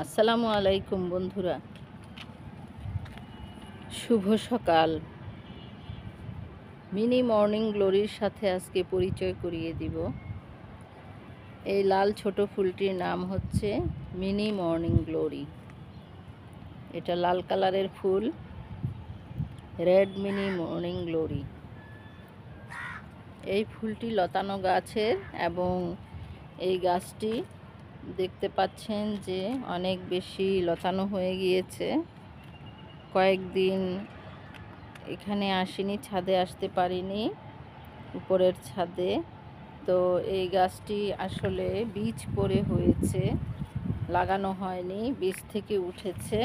আসসালামু আলাইকুম বন্ধুরা, শুভ সকাল। মিনি মর্নিং গ্লোরির সাথে আজকে পরিচয় করিয়ে দিব। এই লাল ছোট ফুলটির নাম হচ্ছে মিনি মর্নিং গ্লোরি। এটা লাল কালারের ফুল, রেড মিনি মর্নিং গ্লোরি। এই ফুলটি লতানো গাছের এবং এই গাছটি দেখতে পাচ্ছেন যে অনেক বেশি লতানো হয়ে গিয়েছে। কয়েকদিন এখানে আসিনি, ছাদে আসতে পারিনি, উপরের ছাদে। তো এই গাছটি আসলে বীজ পড়ে হয়েছে, লাগানো হয়নি, বীজ থেকে উঠেছে।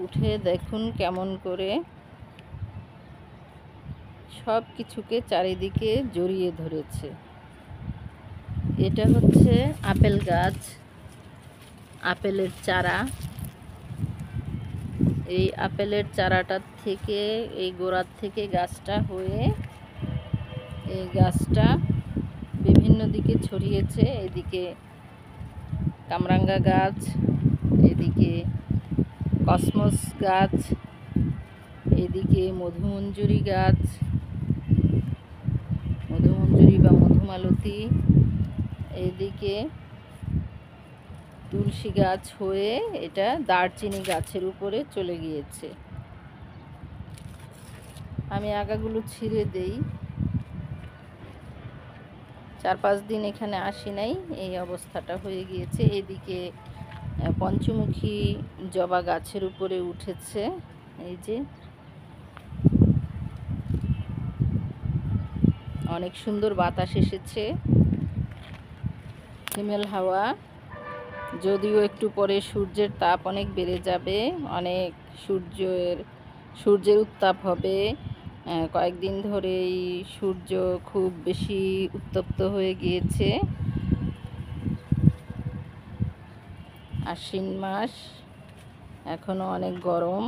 উঠে দেখুন কেমন করে সব কিছুকে চারিদিকে জড়িয়ে ধরেছে। এটা হচ্ছে আপেল গাছ, আপেলের চারা। এই আপেলের চারাটার থেকে, এই গোড়ার থেকে গাছটা হয়ে এই গাছটা বিভিন্ন দিকে ছড়িয়েছে। এদিকে কামরাঙ্গা গাছ, এদিকে কসমস গাছ, এদিকে মধুমঞ্জুরি গাছ, মধুমঞ্জুরি বা মধুমালতী, এদিকে তুলসী গাছ হয়ে এটা দারচিনি গাছের উপরে চলে গিয়েছে। আমি আগাগুলো ছিঁড়ে দেই। 4-5 দিন এখানে আসি নাই, এই অবস্থাটা হয়ে গিয়েছে। এদিকে পঞ্চমুখী জবা গাছের উপরে উঠেছে। এই যে অনেক সুন্দর বাতাস এসেছে, হিমেল হাওয়া। যদিও একটু পরে সূর্যের তাপ অনেক বেড়ে যাবে, অনেক সূর্যের উত্তাপ হবে। কয়েকদিন ধরেই সূর্য খুব বেশি উত্তপ্ত হয়ে গিয়েছে। আশ্বিন মাস, এখনও অনেক গরম।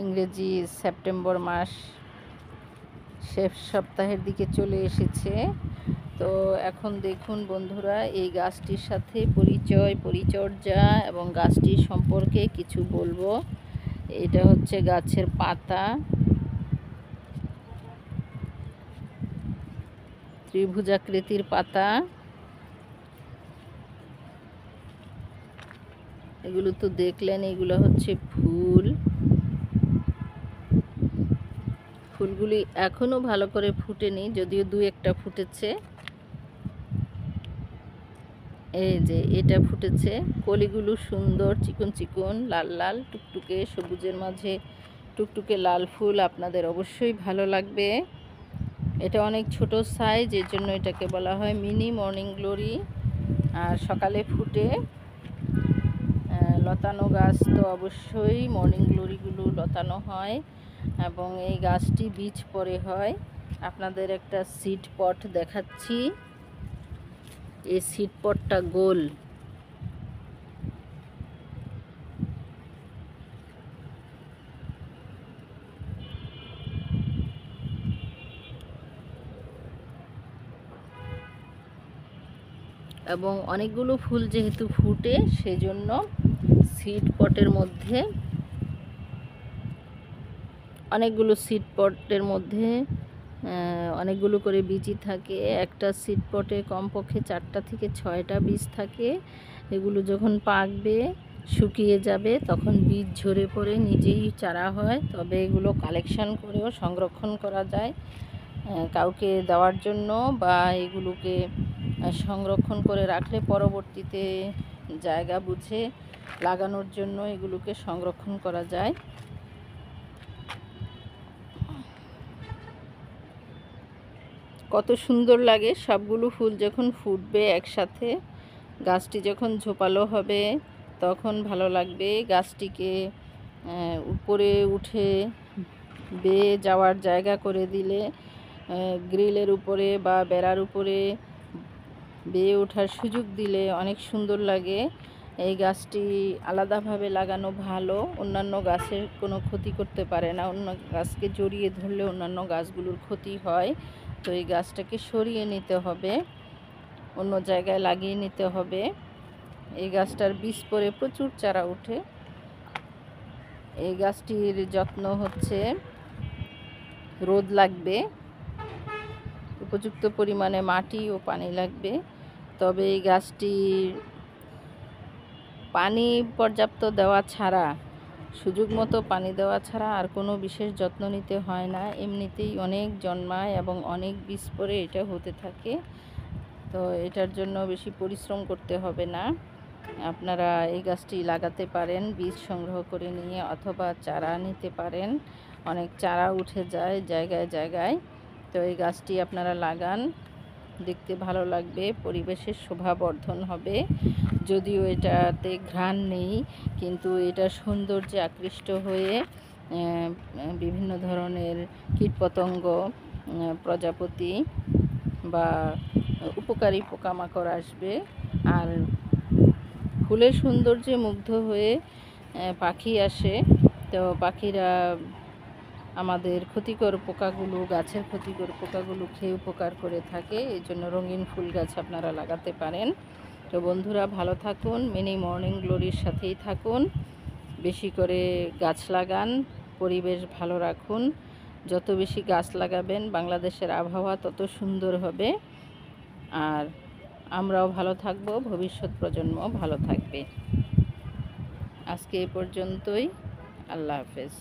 ইংরেজি সেপ্টেম্বর মাস শেষ সপ্তাহের দিকে চলে এসেছে। তো এখন দেখুন বন্ধুরা, এই গাছটির সাথে পরিচর্যা এবং গাছটির সম্পর্কে কিছু বলবো। এটা হচ্ছে গাছের পাতা, ত্রিভুজাকৃতির পাতা। এগুলো তো দেখলেন, এগুলো হচ্ছে ফুল। ফুলগুলি এখনো ভালো করে ফুটেনি, যদিও 2-1টা ফুটেছে। এই যে এটা ফুটেছে, কলিগুলো সুন্দর চিকন চিকন, লাল লাল টুকটুকে, সবুজের মাঝে টুকটুকে লাল ফুল। আপনাদের অবশ্যই ভালো লাগবে। এটা অনেক ছোট সাইজ, এর জন্য এটাকে বলা হয় মিনি মর্নিং গ্লোরি। আর সকালে ফুটে। লতানো গাছ তো অবশ্যই মর্নিং গ্লোরিগুলো লতানো হয় এবং এই গাছটি বীজ পরে হয়। আপনাদের একটা সিড পট দেখাচ্ছি। এই সিড পটটা গোল, এবং অনেকগুলো ফুল যেহেতু ফুটে, সেজন্য সিড পটের মধ্যে অনেকগুলো করে বীজই থাকে। একটা সিড পটে কমপক্ষে 4টা থেকে 6টা বীজ থাকে। এগুলো যখন পাকবে, শুকিয়ে যাবে, তখন বীজ ঝরে পড়ে নিজেই চারা হয়। তবে এগুলো কালেকশন করেও সংরক্ষণ করা যায় কাউকে দেওয়ার জন্য, বা এগুলোকে সংরক্ষণ করে রাখলে পরবর্তীতে জায়গা বুঝে লাগানোর জন্য এগুলোকে সংরক্ষণ করা যায়। কত সুন্দর লাগে সবগুলো ফুল যখন ফুটবে একসাথে। গাছটি যখন ঝোপালো হবে তখন ভালো লাগবে। গাছটিকে উপরে উঠে বেয়ে যাওয়ার জায়গা করে দিলে, গ্রিলের উপরে বা বেড়ার উপরে বেয়ে ওঠার সুযোগ দিলে অনেক সুন্দর লাগে। এই গাছটি আলাদাভাবে লাগানো ভালো, অন্যান্য গাছের কোনো ক্ষতি করতে পারে না। অন্য গাছকে জড়িয়ে ধরলে অন্যান্য গাছগুলোর ক্ষতি হয়। তো এই গাছটাকে সরিয়ে নিতে হবে। অন্য জায়গায় লাগিয়ে নিতে হবে। এই গাছটার বীজ পরে প্রচুর চারা ওঠে। এই গাছটির যত্ন হচ্ছে, রোদ লাগবে, উপযুক্ত পরিমাণে মাটি ও পানি লাগবে। তবে এই গাছটির পানি পর্যাপ্ত দেওয়া ছাড়া, সুযোগ মতো পানি দেওয়া ছাড়া আর কোনো বিশেষ যত্ন নিতে হয় না। এমনিতেই অনেক জন্মায় এবং অনেক বীজ পরে এটা হতে থাকে। তো এটার জন্য বেশি পরিশ্রম করতে হবে না। আপনারা এই গাছটি লাগাতে পারেন বীজ সংগ্রহ করে নিয়ে, অথবা চারা নিতে পারেন। অনেক চারা উঠে যায় জায়গায় জায়গায়। তো এই গাছটি আপনারা লাগান, দেখতে ভালো লাগবে, পরিবেশের শোভাবর্ধন হবে। যদিও এটাতে ঘ্রাণ নেই, কিন্তু এটা সৌন্দর্যে আকৃষ্ট হয়ে বিভিন্ন ধরনের কীটপতঙ্গ, প্রজাপতি বা উপকারী পোকামাকড় আসবে। আর ফুলের সৌন্দর্যে মুগ্ধ হয়ে পাখি আসে। তো পাখিরা আমাদের ক্ষতিকর পোকাগুলো, গাছের ক্ষতিকর পোকাগুলো খেয়ে উপকার করে থাকে। এই জন্য রঙিন ফুল গাছ আপনারা লাগাতে পারেন। তো বন্ধুরা, ভালো থাকুন, মিনি মর্নিং গ্লোরির সাথেই থাকুন। বেশি করে গাছ লাগান, পরিবেশ ভালো রাখুন। যত বেশি গাছ লাগাবেন বাংলাদেশের আবহাওয়া তত সুন্দর হবে, আর আমরাও ভালো থাকব, ভবিষ্যৎ প্রজন্ম ভালো থাকবে। আজকে এই পর্যন্তই। আল্লাহ হাফেজ।